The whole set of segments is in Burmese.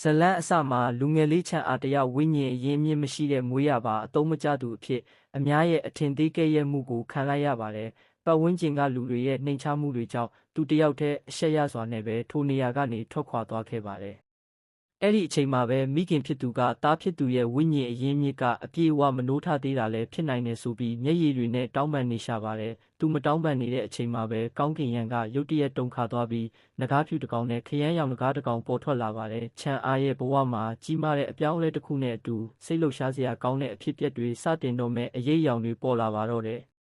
ဇလန်းအစမှာလူငယ်လေးချန်အားတယောက်ဝိညာဉ်အရင်းမြစ်မရှိတဲ့မွေးရပါအသုံးမကျသူအဖြစ်အများရဲ့အထင်သေးကဲ့ရဲ့မှုကိုခံလိုက်ရပါတယ်။ပတ်ဝန်းကျင်ကလူတွေရဲ့နှိမ်ချမှုတွေကြောင့်သူတယောက်တည်းအရှက်ရစွာနဲ့ပဲထိုနေရာကနေထွက်ခွာသွားခဲ့ပါတယ်။အဲ့ဒီအချိန်မှာပဲမိခင်ဖြစ်သူကသားဖြစ်သူရဲ့ဝိညာဉ်အရင်းမြစ်ကအပြည့်အဝမနိုးထသေးတာလည်းဖြစ်နိုင်တယ်ဆိုပြီးမျက်ရည်တွေနဲ့တောင်းပန်နေရှာပါတယ်။သူမတောင်းပန်နေတဲ့အချိန်မှာပဲကောင်းကင်ယံကရုတ်တရက်တုန်ခါသွားပြီးနဂါးဖြူတစ်ကောင်နဲ့ခရမ်းရောင်နဂါးတစ်ကောင်ပေါ်ထွက်လာပါတယ်။ချန်အားရဲ့ဘဝမှာကြီးမားတဲ့အပြောင်းအလဲတစ်ခုနဲ့အတူစိတ်လှုပ်ရှားစရာကောင်းတဲ့အဖြစ်အပျက်တွေစတင်တော့မဲ့အရေးအယောင်တွေပေါ်လာပါတော့တယ်။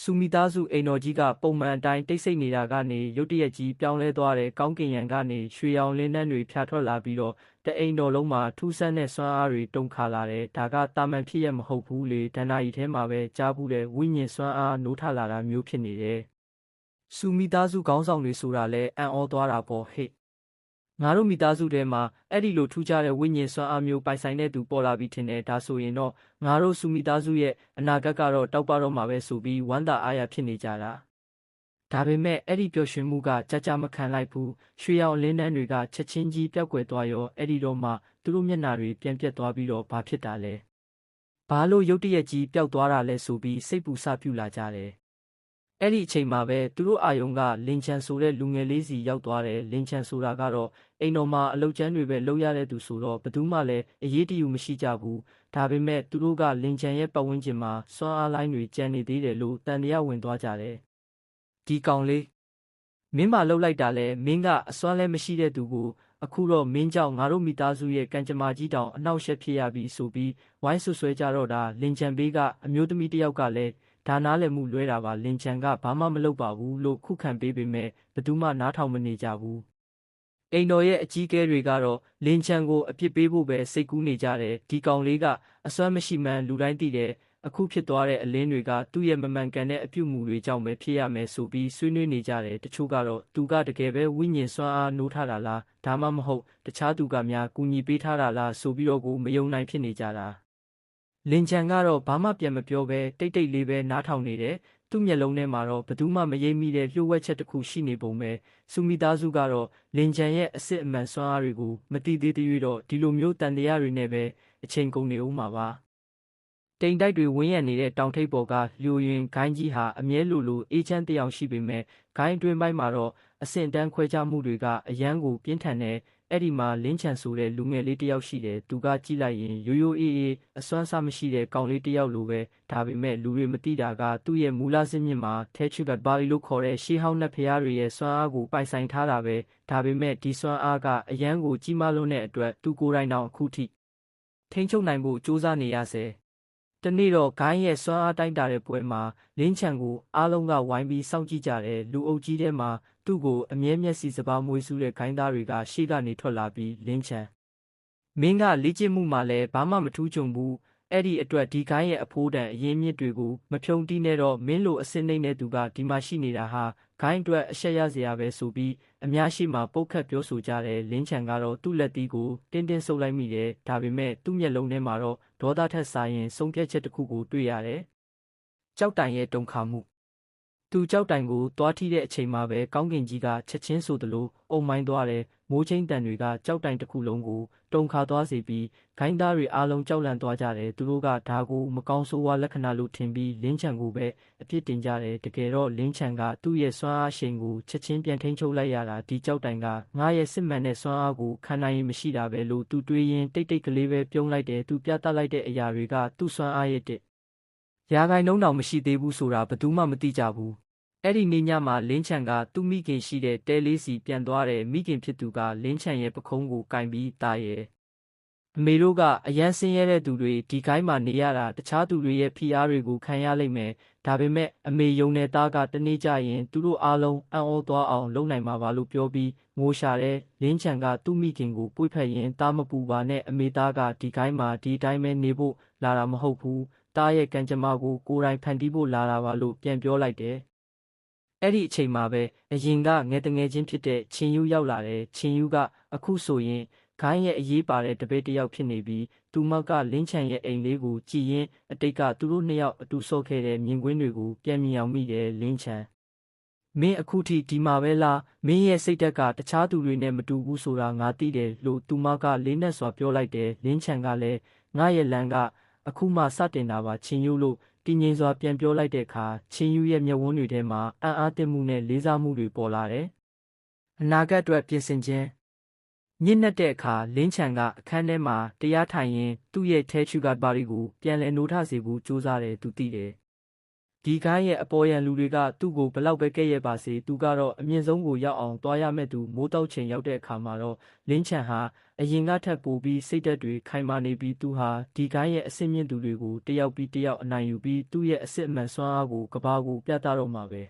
ဆူမီသားစုအိမ်တော်ကြီးကပုံမှန်အတိုင်းတိတ်ဆိတ်နေတာကနေရုတ်တရက်ကြီးပြောင်းလဲသွားတဲ့ကောင်းကင်ယံကနေရွှေရောင်လင်းနှန်းတွေဖြာထွက်လာပြီးတော့တအိမ်တော်လုံးမှာထူးဆန်းတဲ့စွမ်းအားတွေတုန်ခါလာတယ်။ဒါကတာမန်ဖြစ်ရမဟုတ်ဘူးလေ။ဒဏ္ဍာရီထဲမှာပဲကြားဘူးတဲ့ဝိညာဉ်စွမ်းအားနိုးထလာတာမျိုးဖြစ်နေတယ်။ဆူမီသားစုခေါင်းဆောင်တွေဆိုတာလဲအံ့ဩသွားတာပေါ့ဟဲ့။ငါတို့မိသားစုထဲမှာအဲ့ဒီလိုထူးခြားတဲ့ဝိညာဉ်စွမ်းအားမျိုးပိုင်ဆိုင်တဲ့သူပေါ်လာပြီးထင်တယ်ဒါဆိုရင်တော့ငါတို့ဆူမိသားစုရဲ့အနာဂတ်ကတော့တောက်ပတော့မှာပဲဆိုပြီးဝမ်းသာအားရဖြစ်နေကြတာဒါပေမဲ့အဲ့ဒီပျော်ရွှင်မှုကကြာကြာမခံလိုက်ဘူးရွှေရောင်လင်းနှန်းတွေကချက်ချင်းကြီးပျောက်ကွယ်သွားရောအဲ့ဒီတော့မှသူတို့မျက်နှာတွေပြန်ပြတ်သွားပြီးတော့ဘာဖြစ်တာလဲဘာလို့ရုတ်တရက်ကြီးပျောက်သွားတာလဲဆိုပြီးစိတ်ပူစပြုလာကြတယ်အဲ့ဒီအချိန်မှာပဲသူတို့အာယုံကလင်ချန်ဆိုတဲ့လူငယ်လေးစီရောက်သွားတယ်လင်ချန်ဆိုတာကတော့အိမ်တော်မှာအလုပ်ကျန်းတွေပဲလုပ်ရတဲ့သူဆိုတော့ဘယ်သူမှလည်းအရေးတယူမရှိကြဘူးဒါပေမဲ့သူတို့ကလင်ချန်ရဲ့ပတ်ဝန်းကျင်မှာစွမ်းအားလိုင်းတွေကျန်နေသေးတယ်လို့တန်တရားဝင်သွားကြတယ်ဒီကောင်လေးမင်းမလှုပ်လိုက်တာလဲမင်းကအစွမ်းလဲမရှိတဲ့သူကိုအခုတော့မင်းကြောင့်ငါတို့မိသားစုရဲ့ကံကြမ္မာကြီးတောင်အနှောက်အယှက်ဖြစ်ရပြီဆိုပြီးဝိုင်းဆွဆွဲကြတော့တာလင်ချန်ဘေးကအမျိုးသမီးတစ်ယောက်ကလည်းဒါနားလည်မှုလွဲတာပါလင်ချန်ကဘာမှမလုပ်ပါဘူးလို့ခုခံပေးပေမဲ့ဘယ်သူမှနားထောင်မနေကြဘူးအိမ်တော်ရဲ့အကြီးအကဲတွေကတော့လင်ချန်ကိုအပြစ်ပေးဖို့ပဲစိတ်ကူးနေကြတယ်ဒီကောင်လေးကအစွမ်းမရှိမှန်းလူတိုင်းသိတယ်အခုဖြစ်သွားတဲ့အလင်းတွေကသူ့ရဲ့မမှန်ကန်တဲ့အပြုအမူတွေကြောင့်ပဲဖြစ်ရမယ်ဆိုပြီးဆွေးနွေးနေကြတယ်တချို့ကတော့သူကတကယ်ပဲဝိညာဉ်စွမ်းအားနိုးထတာလားဒါမှမဟုတ်တခြားသူကများကူညီပေးထားတာလားဆိုပြီးတော့ကိုမယုံနိုင်ဖြစ်နေကြတာလင်ချန်ကတော့ဘာမှပြန်မပြောဘဲတိတ်တိတ်လေးပဲနားထောင်နေတယ်သူ့မျက်လုံးထဲမှာတော့ဘသူမှမရိပ်မိတဲ့လျှို့ဝှက်ချက်တစ်ခုရှိနေပုံပဲဆူမီသားစုကတော့လင်ချန်ရဲ့အစစ်အမှန်စွမ်းအားတွေကိုမတိသေးသေးတော့ဒီလိုမျိုးတန်တရားတွေနဲ့ပဲအချိန်ကုန်နေဦးမှာပါတိမ်တိုက်တွေဝင်းရံနေတဲ့တောင်ထိပ်ပေါ်ကလျိုရင်ဂိုင်းကြီးဟာအမြဲလိုအေးချမ်းတယောင်ရှိပေမဲ့ဂိုင်းအတွင်းပိုင်းမှာတော့အဆင့်တန်းခွဲခြားမှုတွေကအယမ်းကိုပြင်းထန်တဲ့အဲ့ဒီမှာလင်းချန်ဆိုတဲ့လူငယ်လေးတယောက်ရှိတယ်သူကကြည့်လိုက်ရင်ရိုးရိုးအေးအေးအစွမ်းစားမရှိတဲ့ကောင်လေးတယောက်လိုပဲဒါပေမဲ့လူတွေမသိတာကသူ့ရဲ့မူလဇစ်မြစ်မှာထဲချူကဘာလီလို့ခေါ်တဲ့ရှေးဟောင်းနတ်ဖျားတွေရဲ့စွမ်းအားကိုပိုင်ဆိုင်ထားတာပဲဒါပေမဲ့ဒီစွမ်းအားကအယမ်းကိုကြီးမားလွန်းတဲ့အတွက်သူကိုယ်တိုင်တောင်အခုထိထိန်းချုပ်နိုင်ဖို့ကြိုးစားနေရစေတနေ့တော့ဂိုင်းရဲ့စွမ်းအားတိုင်းတာတဲ့ပွဲမှာလင်းချန်ကိုအားလုံးကဝိုင်းပြီးစောင့်ကြည့်ကြတယ်လူအုပ်ကြီးထဲမှာသူ့ကိုအမြဲမျက်စိစပါးမွေးစူးတဲ့ဂိုင်းသားတွေကရှေ့ကနေထွက်လာပြီးလင်းချန်မင်းကလေ့ကျင့်မှုမှလည်းဘာမှမထူးချွန်ဘူးအဲ့ဒီအတွက်ဒီဂိုင်းရဲ့အဖိုးတန်အရင်းမြစ်တွေကိုမဖြုံတီးနဲ့တော့မင်းလိုအစင်းနှိမ့်တဲ့သူကဒီမှာရှိနေတာဟာဂိုင်းအတွက်အရှက်ရစရာပဲဆိုပြီးအများရှိမှပုတ်ခတ်ပြောဆိုကြတယ်လင်းချန်ကတော့သူ့လက်သီးကိုတင်းဆုပ်လိုက်မိတယ်ဒါပေမဲ့သူ့မျက်လုံးထဲမှာတော့ဒေါသထက်စာရင်ဆုံးဖြတ်ချက်တစ်ခုကိုတွေ့ရတယ်ကြောက်တိုင်ရဲ့တုန်ခါမှုသူကြောက်တိုင်ကိုသွားထိတဲ့အချိန်မှာပဲကောင်းကင်ကြီးကချက်ချင်းဆိုသလိုအုံမိုင်းသွားတယ်မိုးချင်းတန်တွေကကြောက်တိုင်တစ်ခုလုံးကိုတုန်ခါသွားစေပြီးဂိုင်းသားတွေအားလုံးကြောက်လန့်သွားကြတယ်သူတို့ကဒါကိုမကောင်းဆိုးဝါးလက္ခဏာလို့ထင်ပြီးလင်းချန်ကိုပဲအပြစ်တင်ကြတယ်တကယ်တော့လင်းချန်ကသူ့ရဲ့စွမ်းအားရှိန်ကိုချက်ချင်းပြန်ထိန်းချုပ်လိုက်ရတာဒီကြောက်တိုင်ကငါရဲ့စစ်မှန်တဲ့စွမ်းအားကိုခံနိုင်ရင်မရှိတာပဲလို့သူတွေးရင်တိတ်ကလေးပဲပြုံးလိုက်တယ်သူပြသလိုက်တဲ့အရာတွေကသူ့စွမ်းအားရဲ့တဲ့ရာဂိုင်နှုန်းတောင်မရှိသေးဘူးဆိုတာဘယ်သူမှမသိကြဘူးအဲ့ဒီနေ့ညမှာလင်းချန်ကသူ့မိခင်ရှိတဲ့တဲလေးစီပြန်သွားတယ်မိခင်ဖြစ်သူကလင်းချန်ရဲ့ပခုံးကိုကင်ပြီးတာရဲ့အမေတို့ကအရန်ဆင်းရဲတဲ့သူတွေဒီကိုင်းမှာနေရတာတခြားသူတွေရဲ့ဖိအားတွေကိုခံရလိမ့်မယ်ဒါပေမဲ့အမေယုံတဲ့သားကတနေ့ကျရင်သူတို့အားလုံးအံ့ဩသွားအောင်လုပ်နိုင်မှာပါလို့ပြောပြီးငိုရှာတဲ့လင်းချန်ကသူ့မိခင်ကိုပွေ့ဖက်ရင်သားမပူပါနဲ့အမေသားကဒီကိုင်းမှာဒီတိုင်းပဲနေဖို့လာတာမဟုတ်ဘူးသားရဲ့ကံကြမ္မာကိုကိုယ်တိုင်ဖန်တီးဖို့လာတာပါလို့ပြန်ပြောလိုက်တယ်အဲ့ဒီအချိန်မှာပဲအရင်ကငယ်တငယ်ချင်းဖြစ်တဲ့ချင်းယူရောက်လာတယ်ချင်းယူကအခုဆိုရင်ဂိုင်းရဲ့အရေးပါတဲ့တပည့်တစ်ယောက်ဖြစ်နေပြီးသူမကလင်းချန်ရဲ့အိမ်လေးကိုကြည်ရင်အတိတ်ကသူတို့နှစ်ယောက်အတူဆော့ခဲ့တဲ့မြင်ကွင်းတွေကိုပြန်မြင်အောင်မိတယ်လင်းချန် မင်းအခုထိဒီမှာပဲလားမင်းရဲ့စိတ်ဓာတ်ကတခြားသူတွေနဲ့မတူဘူးဆိုတာငါသိတယ်လို့သူမကလေးနက်စွာပြောလိုက်တယ်လင်းချန်ကလည်းငါရဲ့လမ်းကအခုမှစတင်တာပါချင်းယူလို့တည်ငြိမ်စွာပြန်ပြောလိုက်တဲ့အခါချင်းယူရဲ့မျက်ဝန်းတွေထဲမှာအံ့အားသင့်မှုနဲ့လေးစားမှုတွေပေါ်လာတယ်အနာဂတ်အတွက်ပြင်ဆင်ခြင်းညစ်နက်တဲ့အခါလင်းချန်ကအခန်းထဲမှာတရားထိုင်ရင်သူ့ရဲ့ထဲချူကပါရီကိုပြန်လည်နိုးထစေဖို့ကြိုးစားတယ်သူသိတယ်ဒီကိုင်းရဲ့အပေါ်ယံလူတွေကသူ့ကိုဘလောက်ပဲကဲ့ရဲ့ပါစေသူကတော့အမြင့်ဆုံးကိုရောက်အောင်သွားရမဲ့သူမိုးတောက်ချိန်ရောက်တဲ့အခါမှာတော့လင်းချန်ဟာအရင်ကထပ်ပိုပြီးစိတ်ဓာတ်တွေခိုင်မာနေပြီးသူဟာဒီကိုင်းရဲ့အဆင့်မြင့်သူတွေကိုတယောက်ပြီးတယောက်အနိုင်ယူပြီးသူ့ရဲ့အစစ်အမှန်စွမ်းအားကိုကဘာကိုပြသတော့မှာပဲ